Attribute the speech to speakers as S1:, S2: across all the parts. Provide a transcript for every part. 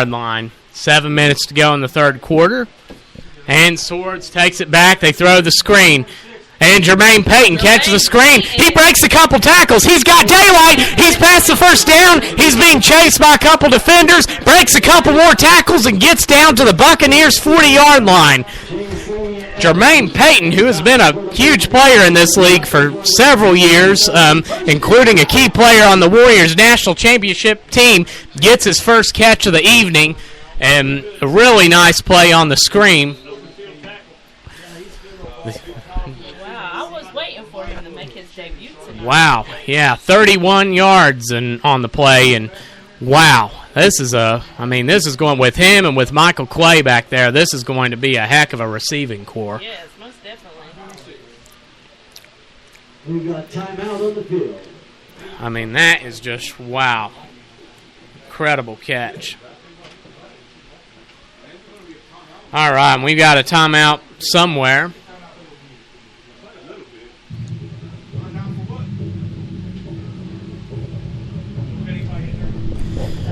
S1: line. 7 minutes to go in the third quarter. And Swords takes it back. They throw the screen. And Jermaine Payton catches the screen. He breaks a couple tackles. He's got daylight. He's past the first down. He's being chased by a couple defenders. Breaks a couple more tackles and gets down to the Buccaneers' 40-yard line. Jermaine Payton, who has been a huge player in this league for several years, including a key player on the Warriors national championship team, gets his first catch of the evening, and a really nice play on the screen.
S2: Wow, I was waiting for him to make his debut tonight.
S1: Wow, yeah, 31 yards on the play, and wow. This is going with him and with Michael Clay back there. This is going to be a heck of a receiving core.
S2: Yes, most definitely.
S3: We've got timeout on the field.
S1: That is just, wow. Incredible catch. All right, we've got a timeout somewhere.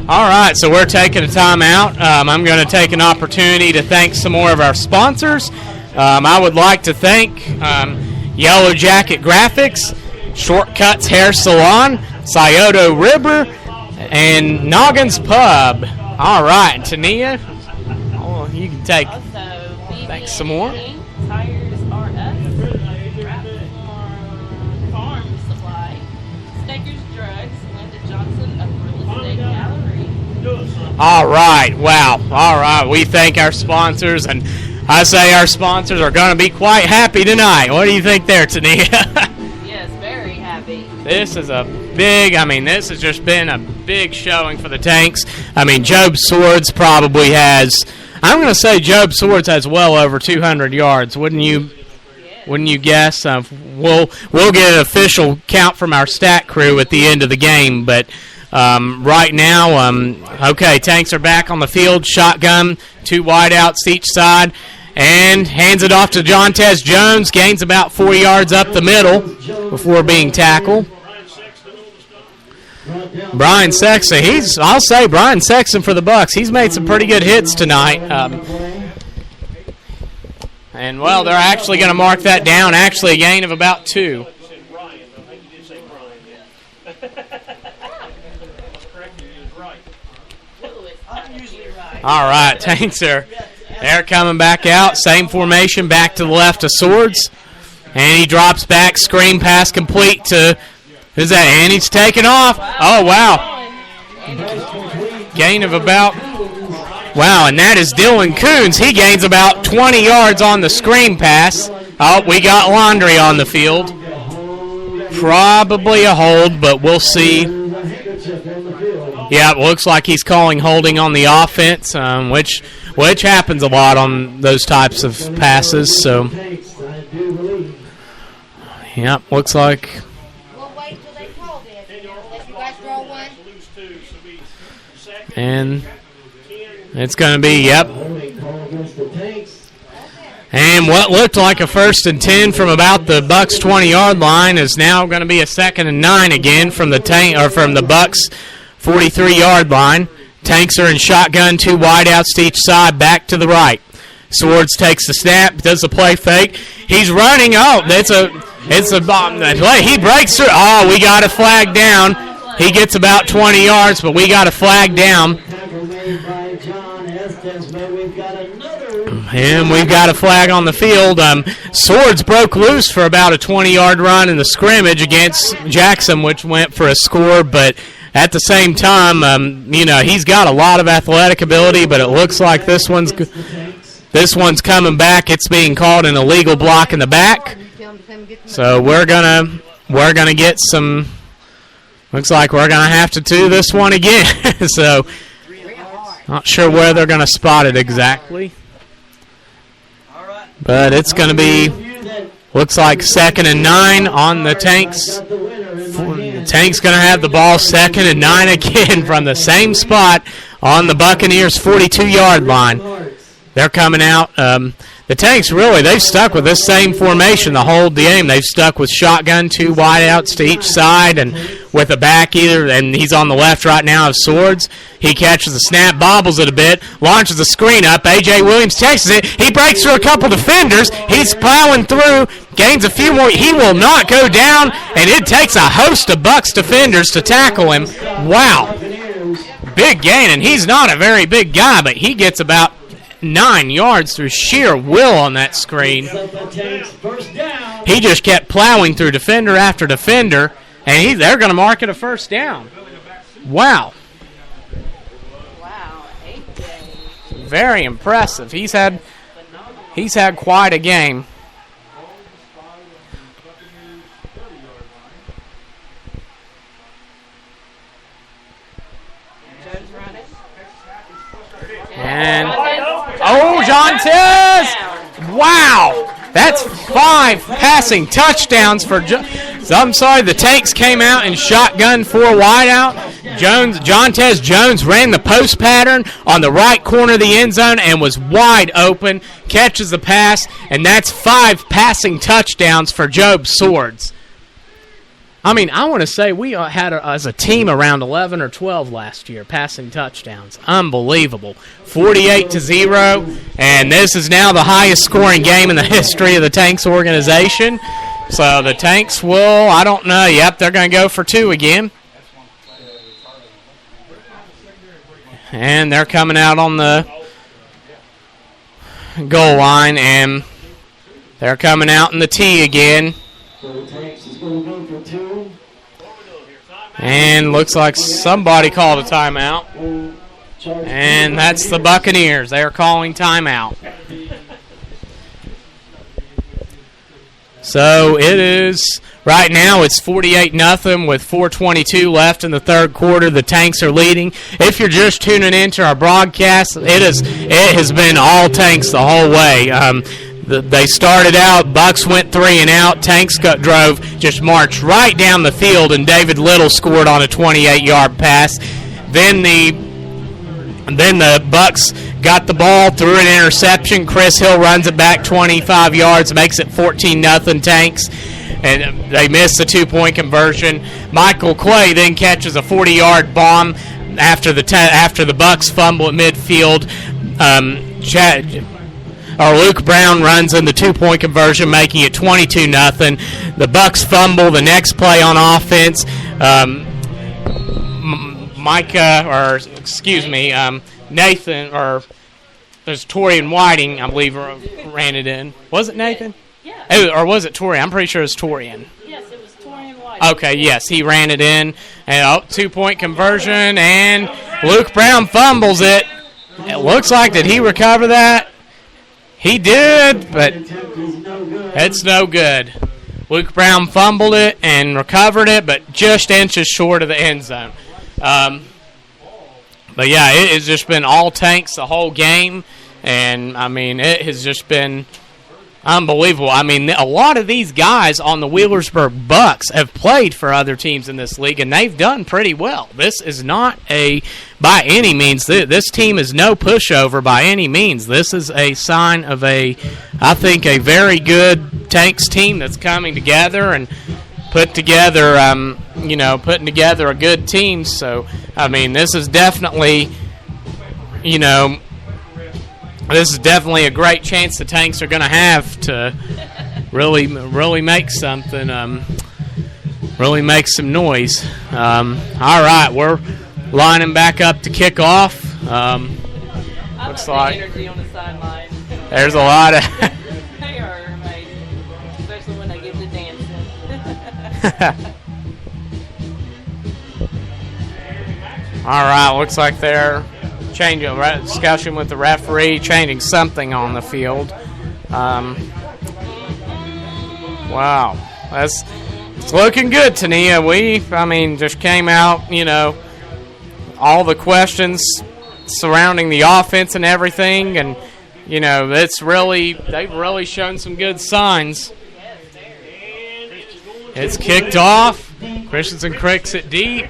S1: All right, so we're taking a timeout. I'm going to take an opportunity to thank some more of our sponsors. I would like to thank Yellow Jacket Graphics, Shortcuts Hair Salon, Scioto River, and Noggins Pub. All right, Tania, you can take. Thanks some more.
S2: Tires are us. Farm Supply, Stakers Drugs, Linda Johnson of Real Estate Gallery.
S1: All right, wow. All right, we thank our sponsors, and I say our sponsors are going to be quite happy tonight. What do you think there, Tania?
S2: Yes, very happy.
S1: This is a big, this has just been a big showing for the Tanks. Job Swords probably has, I'm going to say Job Swords has well over 200 yards, wouldn't you? Wouldn't you guess? We'll get an official count from our stat crew at the end of the game, but right now, okay, Tanks are back on the field. Shotgun, 2 wideouts each side, and hands it off to Jontez Jones. Gains about 4 yards up the middle before being tackled. Brian Sexton, I'll say Brian Sexton for the Bucks. He's made some pretty good hits tonight. And, well, they're actually going to mark that down. Actually, a gain of about 2. All right, Tanks they're coming back out. Same formation, back to the left of Swords. And he drops back, screen pass complete to, who's that? And he's taken off. Oh, wow. Gain of about, wow, and that is Dylan Coons. He gains about 20 yards on the screen pass. Oh, we got Laundry on the field. Probably a hold, but we'll see. Yeah, it looks like he's calling holding on the offense, which happens a lot on those types of passes. So, yeah, looks like.
S4: We'll wait till they call this. Let you guys draw one.
S1: And it's going to be, yep. And what looked like a 1st and 10 from about the Bucks 20-yard line is now going to be a 2nd and 9 again from the Bucks 43-yard line. Tanks are in shotgun, 2 wideouts to each side, back to the right. Swords takes the snap, does the play fake. He's running. Oh, it's a bomb play. He breaks through. Oh, we got a flag down. He gets about 20 yards, but we got a flag down. And we've got a flag on the field. Swords broke loose for about a 20-yard run in the scrimmage against Jackson, which went for a score, but at the same time, he's got a lot of athletic ability, but it looks like this one's coming back. It's being called an illegal block in the back. So we're gonna get some. Looks like we're gonna have to do this one again. So not sure where they're gonna spot it exactly, but it's gonna be. Looks like 2nd and 9 on the Tanks. The Tanks going to have the ball 2nd and 9 again from the same spot on the Buccaneers' 42-yard line. They're coming out. The Tanks they've stuck with this same formation the whole game. They've stuck with shotgun, 2 wideouts to each side, and with a back either, and he's on the left right now of Swords. He catches the snap, bobbles it a bit, launches the screen up. A.J. Williams takes it. He breaks through a couple defenders. He's plowing through, gains a few more. He will not go down, and it takes a host of Bucks defenders to tackle him. Wow. Big gain, and he's not a very big guy, but he gets about 9 yards through sheer will on that screen. He just kept plowing through defender after defender, and they're going to mark it a first down. Wow.
S2: Wow, AJ.
S1: Very impressive. He's had quite a game. And Jontez! Wow! That's 5 passing touchdowns for the Tanks came out and shotgun 4 wide out. Jontez Jones ran the post pattern on the right corner of the end zone and was wide open, catches the pass, and that's 5 passing touchdowns for Job Swords. I mean, I want to say we had, as a team, around 11 or 12 last year, passing touchdowns. Unbelievable. 48-0, and this is now the highest scoring game in the history of the Tanks organization. So the Tanks will, I don't know, yep, they're going to go for 2 again. And they're coming out on the goal line, and they're coming out in the T again. And looks like somebody called a timeout. And that's the Buccaneers. They are calling timeout. So it is, right now it's 48-0 with 4:22 left in the third quarter. The Tanks are leading. If you're just tuning into our broadcast, it has been all Tanks the whole way. They started out, Bucks went 3 and out, Tanks drove, just marched right down the field, and David Little scored on a 28-yard pass. Then the Bucks got the ball, threw an interception. Chris Hill runs it back 25 yards, makes it 14-0 Tanks, and they missed the 2-point conversion. Michael Quay then catches a 40-yard bomb after the Bucks fumble at midfield. Luke Brown runs in the 2-point conversion, making it 22-0. The Bucks fumble the next play on offense. Nathan, or there's Torian Whiting, I believe, ran it in. Was it Nathan?
S2: Yeah.
S1: Or was it Torian? I'm pretty sure it was Torian.
S2: Yes, it was Torian Whiting.
S1: Okay, yes, he ran it in. And 2-point conversion, and Luke Brown fumbles it. It looks like, did he recover that? He did, but it's no good. Luke Brown fumbled it and recovered it, but just inches short of the end zone. But, yeah, it has just been all Tanks the whole game, and, I mean, it has just been unbelievable. I mean, a lot of these guys on the Wheelersburg Bucks have played for other teams in this league, and they've done pretty well. This is not by any means, this team is no pushover by any means. This is a sign of I think, a very good Tanks team that's coming together and putting together a good team. So, I mean, this is definitely, a great chance the Tanks are going to have to really make something, really make some noise. All right, we're lining back up to kick off. Looks like
S2: energy on the sideline.
S1: There's a lot of
S2: They are amazing, especially when they get to dancing.
S1: All right, looks like they're changing a discussion with the referee, changing something on the field. Wow, it's looking good, Tania. Just came out, all the questions surrounding the offense and everything, and they've really shown some good signs. It's kicked off. Christensen kicks it deep.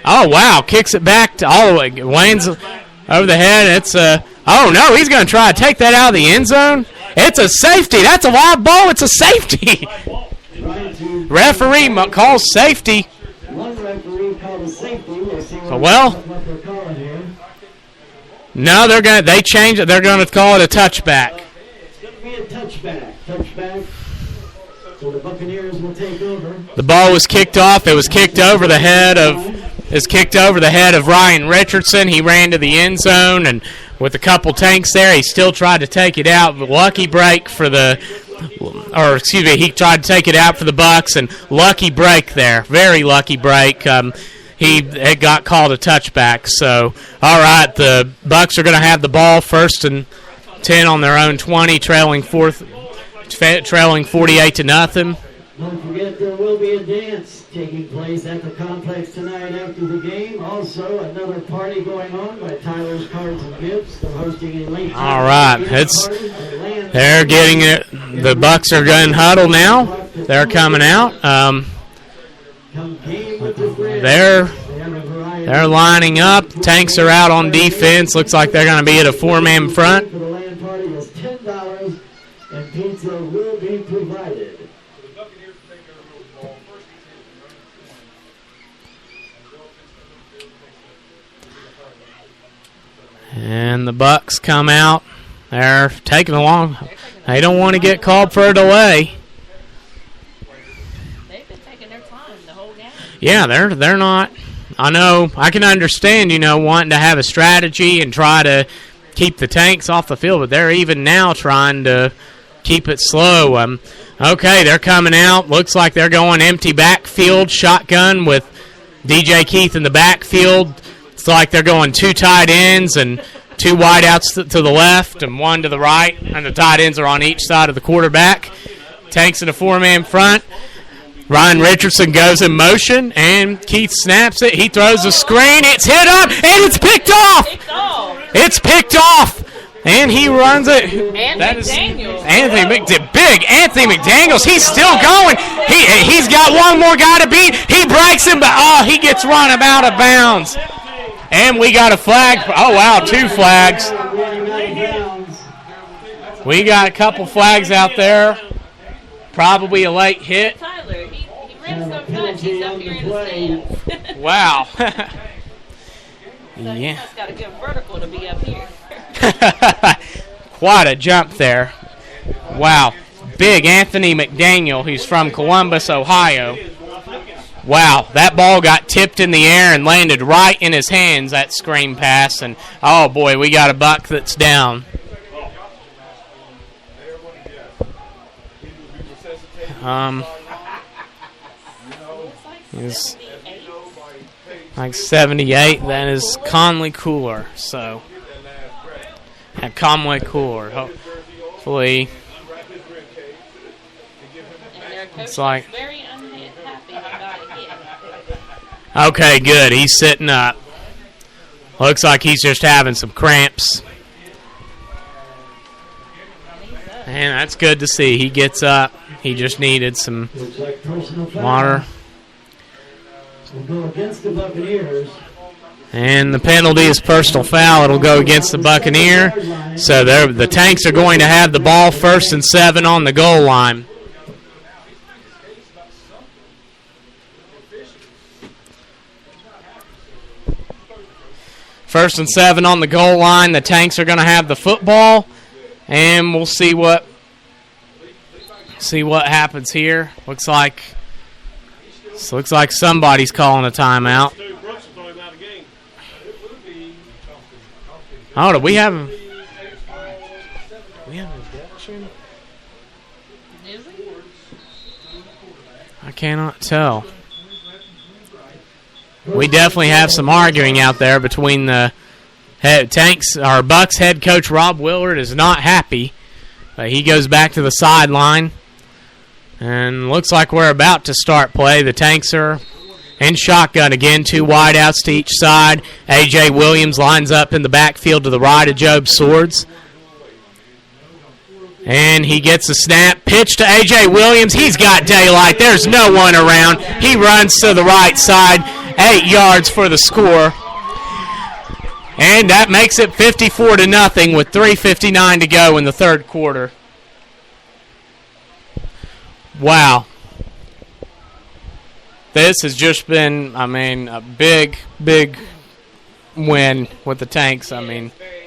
S1: Oh, wow, kicks it back to all the way. Wayne's over the head. It's oh, no, he's going to try to take that out of the end zone. It's a safety. That's a live ball. It's a safety. Referee calls safety. Well,
S3: What they're calling here.
S1: no, they change it. They're going to call it a touchback.
S3: It's going to be a touchback. Touchback. So the Buccaneers will take over.
S1: The ball was kicked off. It was kicked over the head of Ryan Richardson. He ran to the end zone, and with a couple tanks there, he still tried to take it out. But lucky break for he tried to take it out for the Bucks, and lucky break there. Very lucky break. It got called a touchback. So, all right, the Bucks are going to have the ball 1st and 10 on their own 20, trailing 48-0.
S3: Don't forget there will be a dance taking place at the complex tonight after the game. Also, another party going on by Tyler's Cards and Gifts. They're hosting a late.
S1: All right, they're getting it. The Bucks are going to huddle now. They're coming out. They're lining up. Tanks are out on defense. Looks like they're going to be at a 4-man front.
S3: For the land party is $10 and pizza will be provided.
S1: And the Bucks come out. They're taking a long. They don't want to get called for a delay.
S2: They've been taking their time the whole game.
S1: Yeah, they're not. I know. I can understand, wanting to have a strategy and try to keep the tanks off the field, but they're even now trying to keep it slow. Okay, they're coming out. Looks like they're going empty backfield, shotgun with DJ Keith in the backfield. It's like they're going 2 tight ends and 2 wideouts to the left and 1 to the right, and the tight ends are on each side of the quarterback. Tanks in a 4-man front. Ryan Richardson goes in motion, and Keith snaps it. He throws a screen. It's hit up, and it's picked off. It's picked off, and he runs it. Anthony McDaniels. He's still going. He's got one more guy to beat. He breaks him, but he gets run out of bounds. And we got a flag. Oh, wow, 2 flags. We got a couple flags out there. Probably a late hit.
S2: Tyler, he ran so much, he's up here in the stands.
S1: Wow.
S2: So he must got a good vertical to be up here.
S1: Quite a jump there. Wow. Big Anthony McDaniel, who's from Columbus, Ohio. Wow, that ball got tipped in the air and landed right in his hands, that screen pass. And, oh, boy, we got a Buck that's down. He's like 78. That is Conley Cooler. So, Conway Cooler. Hopefully, it's like.
S2: Very unhappy about it yet.
S1: Okay, good. He's sitting up. Looks like he's just having some cramps. And that's good to see. He gets up. He just needed some water.
S3: Will go against the Buccaneers.
S1: And the penalty is personal foul. It'll go against the Buccaneer. So the Tanks are going to have the ball 1st and 7 on the goal line. First and 7 on the goal line. The Tanks are going to have the football, and we'll see what happens here. Looks like somebody's calling a timeout. Oh, do we have an objection? I cannot tell. We definitely have some arguing out there between the Tanks. Our Bucks head coach Rob Willard is not happy. He goes back to the sideline. And looks like we're about to start play. The Tanks are in shotgun again. 2 wideouts to each side. A.J. Williams lines up in the backfield to the right of Job Swords. And he gets a snap. Pitch to A.J. Williams. He's got daylight. There's no one around. He runs to the right side. 8 yards for the score. And that makes it 54-0 with 3:59 to go in the third quarter. Wow. This has just been, a big win with the Tanks. I mean,
S2: Very